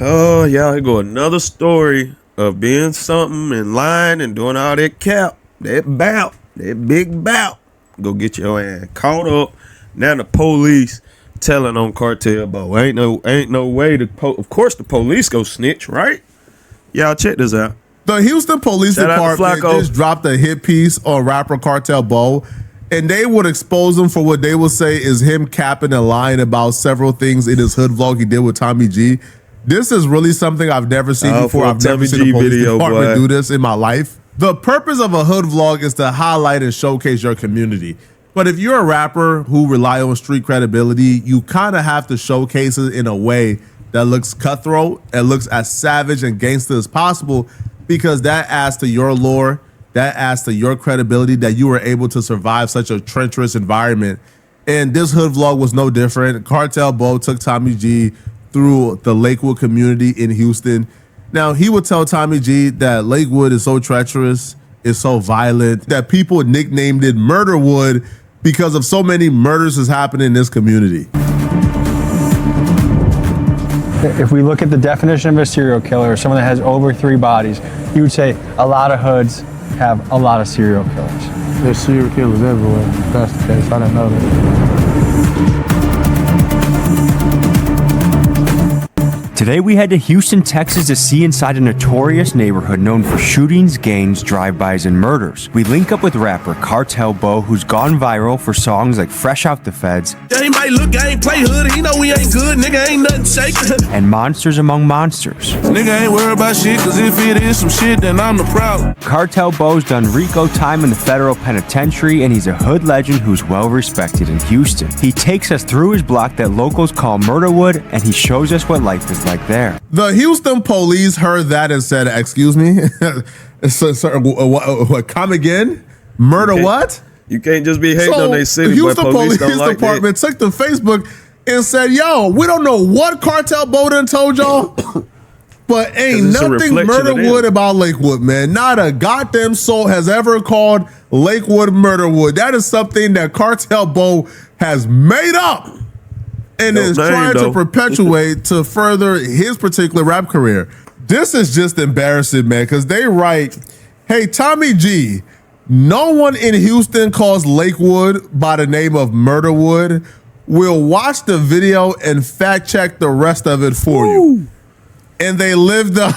Oh, yeah, here go another story of being something and lying and doing all that cap, that big bout. Go get your ass caught up. Now the police telling on Cartel Bo. Ain't no way of course the police go snitch, right? Y'all check this out. The Houston Police Department just dropped a hit piece on rapper Cartel Bo, and they would expose him for what they would say is him capping and lying about several things in his hood vlog he did with Tommy G. This is really something I've never seen before. I've never seen a police department do this in my life. The purpose of a hood vlog is to highlight and showcase your community. But if you're a rapper who rely on street credibility, you kind of have to showcase it in a way that looks cutthroat and looks as savage and gangster as possible, because that adds to your lore, that adds to your credibility that you were able to survive such a treacherous environment. And this hood vlog was no different. Cartel Bo took Tommy G through the Lakewood community in Houston. Now, he would tell Tommy G that Lakewood is so treacherous, is so violent, that people nicknamed it Murderwood because of so many murders that's happening in this community. If we look at the definition of a serial killer, someone that has over 3 bodies, you would say a lot of hoods have a lot of serial killers. There's serial killers everywhere. If that's the case. I didn't know that. Today we head to Houston, Texas to see inside a notorious neighborhood known for shootings, gangs, drive-bys, and murders. We link up with rapper Cartel Bo, who's gone viral for songs like Fresh Out the Feds, he might look, I ain't play hood, he know we ain't good, nigga ain't nothing shaking. and Monsters Among Monsters. Nigga ain't worried about shit, cause if it is some shit, then I'm the problem. Cartel Bo's done RICO time in the federal penitentiary, and he's a hood legend who's well respected in Houston. He takes us through his block that locals call Murderwood, and he shows us what life is like there. The Houston police heard that and said, excuse me? What, come again? Murder what? You can't just be hating on their city. The Houston Police Department took to Facebook and said, yo, we don't know what Cartel Bo done told y'all, but ain't nothing Murderwood about Lakewood, man. Not a goddamn soul has ever called Lakewood Murderwood. That is something that Cartel Bo has made up and is trying to perpetuate to further his particular rap career. This is just embarrassing, man, because they write, hey, Tommy G, no one in Houston calls Lakewood by the name of Murderwood. We'll watch the video and fact check the rest of it for you. And they lived up.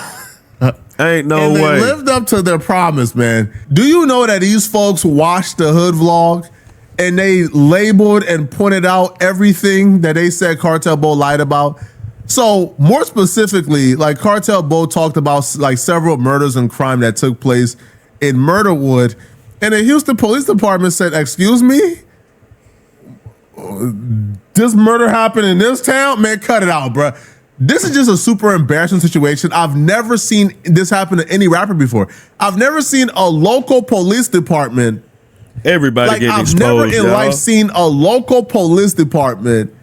Ain't no way. They lived up to their promise, man. Do you know that these folks watched the hood vlog and they labeled and pointed out everything that they said Cartel Bo lied about? So more specifically, like Cartel Bo talked about like several murders and crime that took place in Murderwood, and the Houston Police Department said, excuse me? This murder happened in this town? Man, cut it out, bro. This is just a super embarrassing situation. I've never seen this happen to any rapper before. I've never seen a local police department. Everybody getting exposed, I've never in life seen a local police department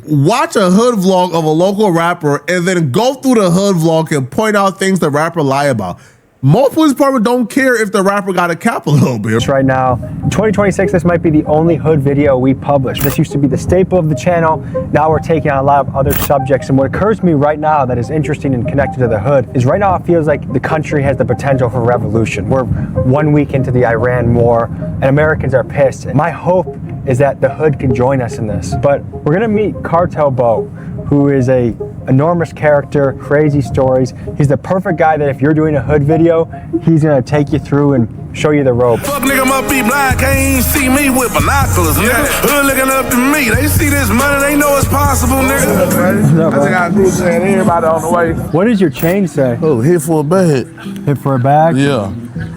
watch a hood vlog of a local rapper and then go through the hood vlog and point out things the rapper lie about. Most police departments don't care if the rapper got a cap a little bit. Right now, in 2026, this might be the only hood video we publish. This used to be the staple of the channel. Now we're taking on a lot of other subjects. And what occurs to me right now that is interesting and connected to the hood is right now it feels like the country has the potential for revolution. We're 1 week into the Iran war and Americans are pissed. My hope is that the hood can join us in this. But we're gonna meet Cartel Bo, who is a enormous character, crazy stories. He's the perfect guy that if you're doing a hood video, he's gonna take you through and show you the ropes. Fuck nigga must be blind, can't even see me with binoculars, nigga. Hood looking up to me, they see this money, they know it's possible, nigga. I got a group saying everybody on the way. What does your chain say? Oh, hit for a bag. Hit for a bag? Yeah.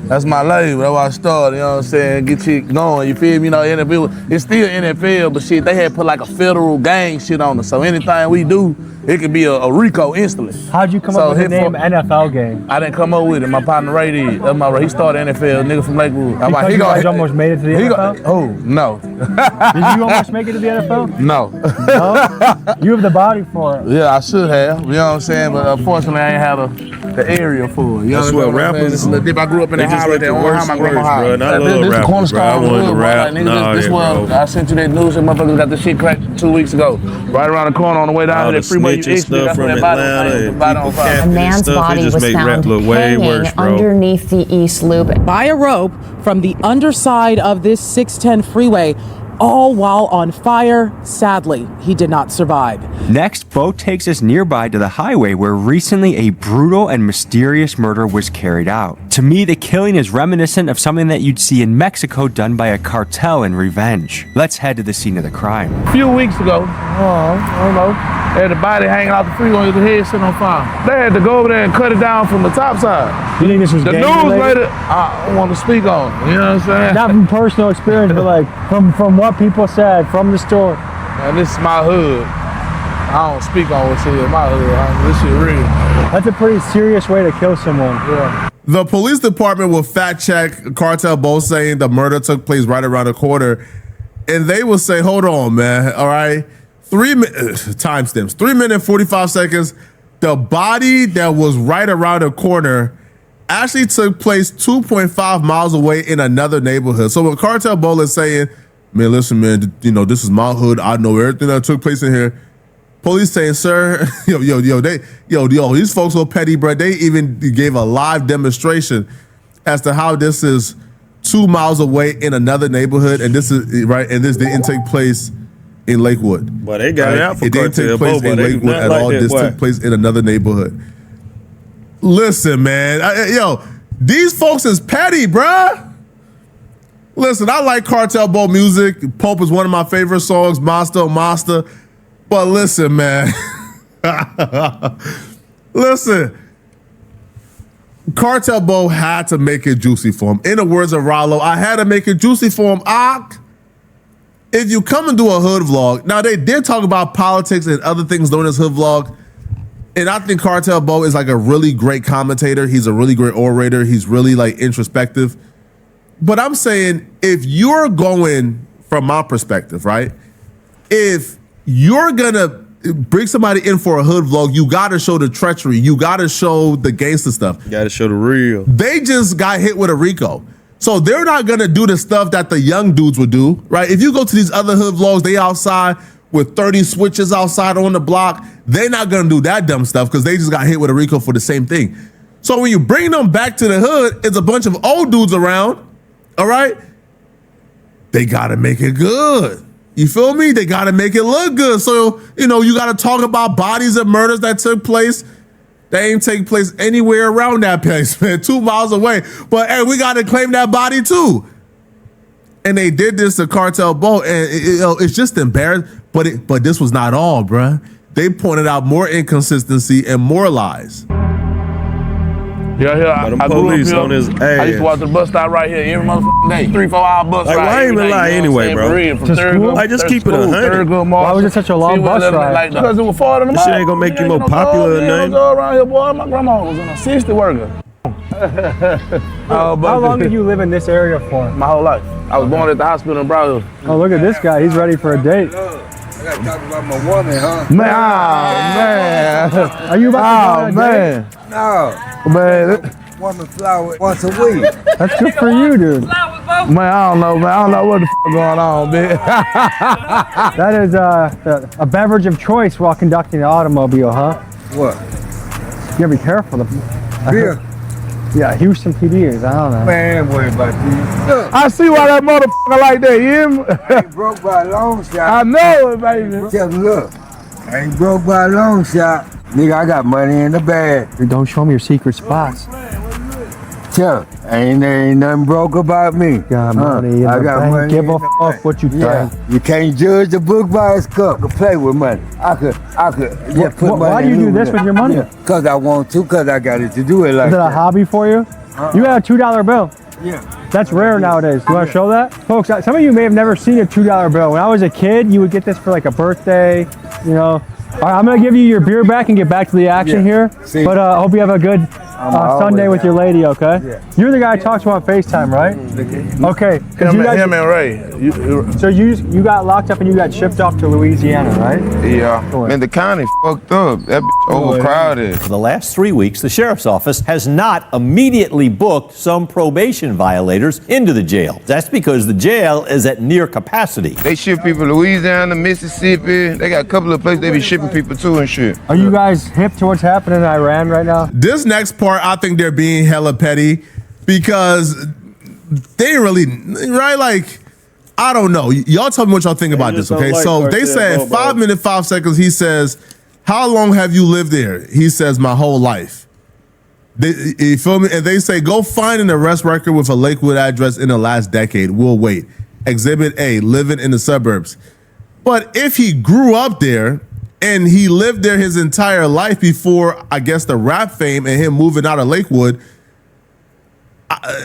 That's my label. That's why I started, you know what I'm saying? Get you going, you feel me? You know, NFL, it's still NFL, but shit, they had put like a federal gang shit on us. So anything we do, it could be a RICO instantly. How'd you come up with the name NFL Gang? I didn't come up with it. My partner Ray did. That's my he started NFL, nigga from Lakewood. Because you guys almost made it to the NFL? Oh, no. Did you almost make it to the NFL? No. No? You have the body for it. Yeah, I should have. You know what I'm saying? But unfortunately, I ain't have the area for it. You That's know what rappers. I grew up rapping and just hollering let at the that worst my grandma words, house. bro. And I Like, love this the rappers, cornerstone bro. I of the wanted hood, to bro. rap Like, and all nigga, this that, one, bro. I sent you that news and motherfuckers got the shit cracked 2 weeks ago. Right around the corner on the way down All here, the that freeway you snitching exited, stuff that's from where that body Atlanta was and found. people A capping and man's stuff. It body just was make rap found look way hanging worse, bro. underneath the East Loop. By a rope from the underside of this 610 freeway, all while on fire. Sadly, he did not survive. Next, Bo takes us nearby to the highway where recently a brutal and mysterious murder was carried out. To me, the killing is reminiscent of something that you'd see in Mexico done by a cartel in revenge. Let's head to the scene of the crime. A few weeks ago, I don't know, they had the body hanging out the freeway with the head sitting on fire. They had to go over there and cut it down from the top side. You think this was The gang news related? later, I don't want to speak on it, you know what I'm saying? Not from personal experience, but like from what people said from the story. Man, this is my hood. I don't speak on what's in my hood. This shit real. That's a pretty serious way to kill someone. Yeah. The police department will fact check Cartel Bo saying the murder took place right around the corner. And they will say, hold on, man. All right. Timestamps. 3 minutes, 45 seconds. The body that was right around the corner actually took place 2.5 miles away in another neighborhood. So when Cartel Bo is saying, man, listen, man, you know, this is my hood. I know everything that took place in here. Police saying, sir, these folks are petty, bro. They even gave a live demonstration as to how this is 2 miles away in another neighborhood, and this is right, and this didn't take place in Lakewood. But they got it out for It didn't take Cartel place Bo, in but they Lakewood not at like all. that, This boy. took place in another neighborhood. Listen, man, these folks is petty, bruh. Listen, I like Cartel Bo music. Pope is one of my favorite songs, Monster. But listen, man. Listen. Cartel Bo had to make it juicy for him. In the words of Rollo, I had to make it juicy for him. If you come and do a hood vlog, now they did talk about politics and other things during this hood vlog. And I think Cartel Bo is like a really great commentator. He's a really great orator. He's really like introspective. But I'm saying if you're going from my perspective, right? If you're gonna bring somebody in for a hood vlog, you gotta show the treachery. You gotta show the gangster stuff. You gotta show the real. They just got hit with a RICO. So they're not gonna do the stuff that the young dudes would do, right? If you go to these other hood vlogs, they outside with 30 switches outside on the block. They're not gonna do that dumb stuff because they just got hit with a RICO for the same thing. So when you bring them back to the hood, it's a bunch of old dudes around, all right? They gotta make it good. You feel me? They gotta make it look good. So, you gotta talk about bodies and murders that took place. They ain't take place anywhere around that place, man, 2 miles away. But hey, we gotta claim that body too. And they did this to Cartel Bo, and it's just embarrassing. But this was not all, bruh. They pointed out more inconsistency and more lies. Yeah, But them I grew up police here. on his I used to walk to the bus stop right here every motherfucking day. 3-4 hour bus Like, ride. why every even day, lie you know what I'm anyway, saying? bro? For real, from To third school? grade- Like, just third keep it school, 100. third grade, Why was it such a long bus ride? Because it was far than the This shit ain't gonna make you more popular than nothing. around here, boy. My grandma was an assistant worker. How long did you live in this area for? My whole life. I was born at the hospital in Broward. Oh, look at this guy. He's ready for a date. I gotta talk about my woman, huh? Man, Are you about to go on a date? No, man. woman flower once a week. That's good for you, dude. Man, I don't know, man. I don't know what the going on, man. That is a beverage of choice while conducting an automobile, huh? What? You gotta be careful. Beer? Yeah, Houston PD is. I don't know. Man, worry about these. Look, I see why that motherfucker like that, you hear me? I ain't broke by a long shot. I know it, baby. Tell me, look, I ain't broke by a long shot. Nigga, I got money in the bag. Don't show me your secret spots. Tell ain't nothing broke about me. Got money in I the got bank. money Give in a the fuck bank. what you Yeah, think. you can't judge the book by its cover. I could play with money. I could just put money Why do you in do this Louis with your money? Cause I want to, cause I got it to do it like Is it a that. hobby for you? You got a $2 bill. Yeah. That's rare nowadays. You want to show that? Folks, some of you may have never seen a $2 bill. When I was a kid, you would get this for like a birthday, All right, I'm going to give you your beer back and get back to the action here. See. But I hope you have a good Sunday with your lady, okay? Yeah. You're the guy I talked to on FaceTime, right? Okay. Him and Ray. So you got locked up and you got shipped off to Louisiana, right? Yeah. Man, the county fucked up. That bitch overcrowded. For the last 3 weeks, the sheriff's office has not immediately booked some probation violators into the jail. That's because the jail is at near capacity. They ship people to Louisiana, Mississippi. They got a couple of places they be shipping people to and shit. Are you guys hip to what's happening in Iran right now? This next part, I think they're being hella petty because they really, right? Like, I don't know. Y'all tell me what y'all think about this, okay? So they said 5 minutes, 5 seconds. He says, how long have you lived there? He says, my whole life. You feel me? And they say, go find an arrest record with a Lakewood address in the last decade. We'll wait. Exhibit A, living in the suburbs. But if he grew up there and he lived there his entire life before, I guess, the rap fame and him moving out of Lakewood,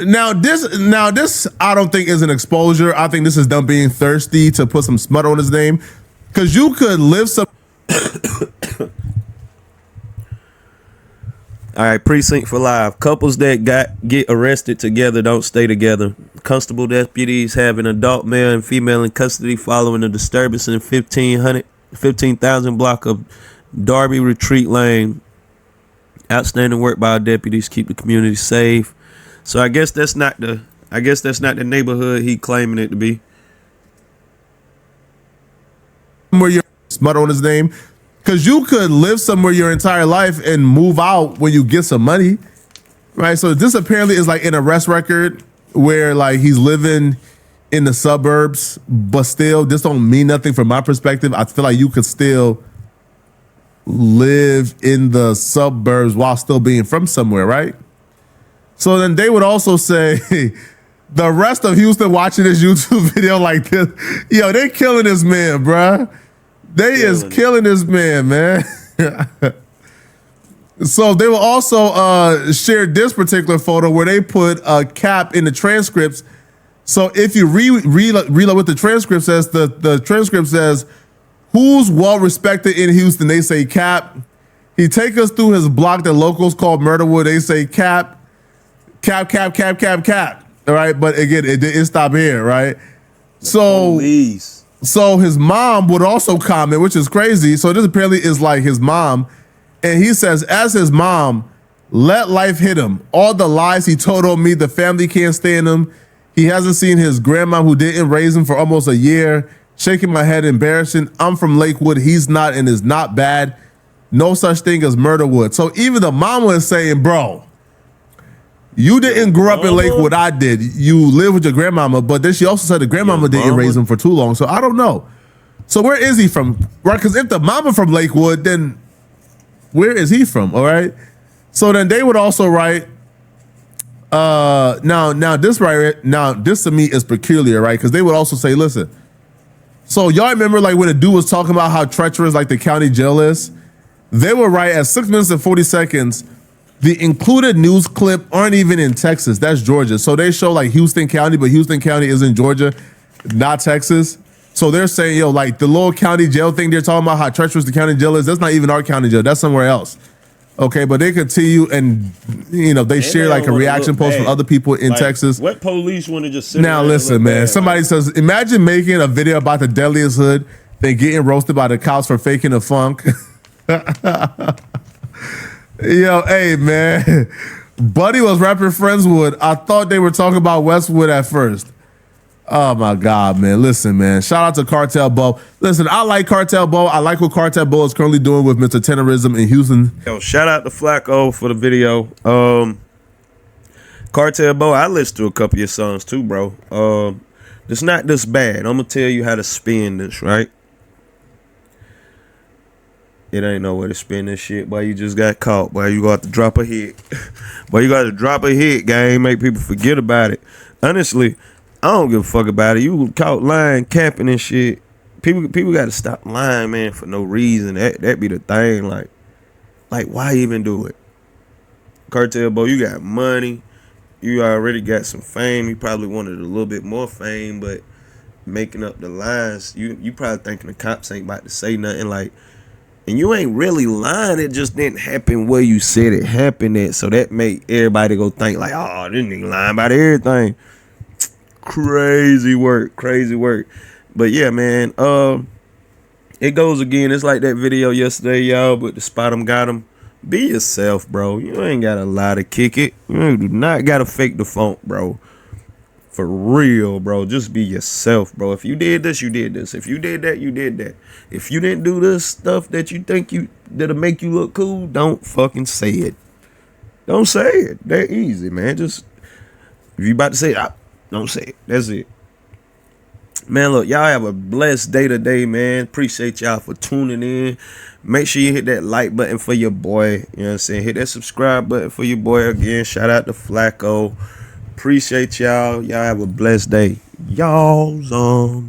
now this I don't think is an exposure. I think this is them being thirsty to put some smut on his name, because you could live some. All right, precinct for live. Couples that get arrested together don't stay together. Constable deputies have an adult male and female in custody following a disturbance in 15,000 block of Darby Retreat Lane. Outstanding work by our deputies, keep the community safe. So I guess that's not the neighborhood he claiming it to be. Where you're smut on his name, because you could live somewhere your entire life and move out when you get some money, right? So this apparently is like an arrest record where like he's living in the suburbs, but still this don't mean nothing from my perspective. I feel like you could still live in the suburbs while still being from somewhere, right? So then they would also say, the rest of Houston watching this YouTube video like this, yo, they killing this man, bruh. They is killing this man. So they will also share this particular photo where they put a cap in the transcripts. So if you reload what the transcript says, the transcript says, who's well-respected in Houston? They say Cap. He take us through his block that locals call Murderwood. They say Cap. All right, but again, it didn't stop here, right? So his mom would also comment, which is crazy. So this apparently is like his mom. And he says, as his mom, let life hit him. All the lies he told on me, the family can't stand him. He hasn't seen his grandma who didn't raise him for almost a year. Shaking my head, embarrassing. I'm from Lakewood. He's not and is not bad. No such thing as Murderwood. So even the mama is saying, bro, you didn't grow up in Lakewood. I did. You live with your grandmama, but then she also said the grandmama didn't raise him for too long. So I don't know. So where is he from? Right? Because if the mama from Lakewood, then where is he from? All right. So then they would also write. Now this to me is peculiar, right? Because they would also say, listen. So y'all remember like when a dude was talking about how treacherous like the county jail is? They would write at 6 minutes and 40 seconds. The included news clip aren't even in Texas. That's Georgia. So they show like Houston County, but Houston County is in Georgia, not Texas. So they're saying, yo, like the little county jail thing they're talking about, how treacherous the county jail is, that's not even our county jail. That's somewhere else. Okay, but they continue and, you know, they share like a reaction post from other people in Texas. What police want to just sit now listen, man. Somebody says, imagine making a video about the deadliest hood, then getting roasted by the cops for faking the funk. Yo, hey, man. Buddy was rapping Friendswood. I thought they were talking about Westwood at first. Oh, my God, man. Listen, man. Shout out to Cartel Bo. Listen, I like Cartel Bo. I like what Cartel Bo is currently doing with Mr. Tenorism in Houston. Yo, shout out to Flacco for the video. Cartel Bo, I listened to a couple of your songs too, bro. It's not this bad. I'm going to tell you how to spin this, right? It ain't no way to spin this shit, boy. You just got caught, boy. You got to drop a hit. Boy, you got to drop a hit, gang. Make people forget about it. Honestly, I don't give a fuck about it. You caught lying, capping and shit. People got to stop lying, man, for no reason. That be the thing. Like why even do it? Cartel, boy, you got money. You already got some fame. You probably wanted a little bit more fame, but making up the lies, you probably thinking the cops ain't about to say nothing like. And you ain't really lying. It just didn't happen where you said it happened at. So that make everybody go think like, oh, this nigga lying about everything. Crazy work. But yeah, man, it goes again. It's like that video yesterday, y'all, but the spot 'em got 'em. Be yourself, bro. You ain't gotta lie to kick it. You do not gotta fake the funk, bro. For real, bro. Just be yourself, bro. If you did this, you did this. If you did that, you did that. If you didn't do this stuff that you think that'll make you look cool, don't fucking say it. Don't say it. That easy, man. Just if you about to say it, don't say it. That's it. Man, look, y'all have a blessed day today, man. Appreciate y'all for tuning in. Make sure you hit that like button for your boy. You know what I'm saying? Hit that subscribe button for your boy again. Shout out to Flacco. Appreciate y'all. Y'all have a blessed day. Y'all.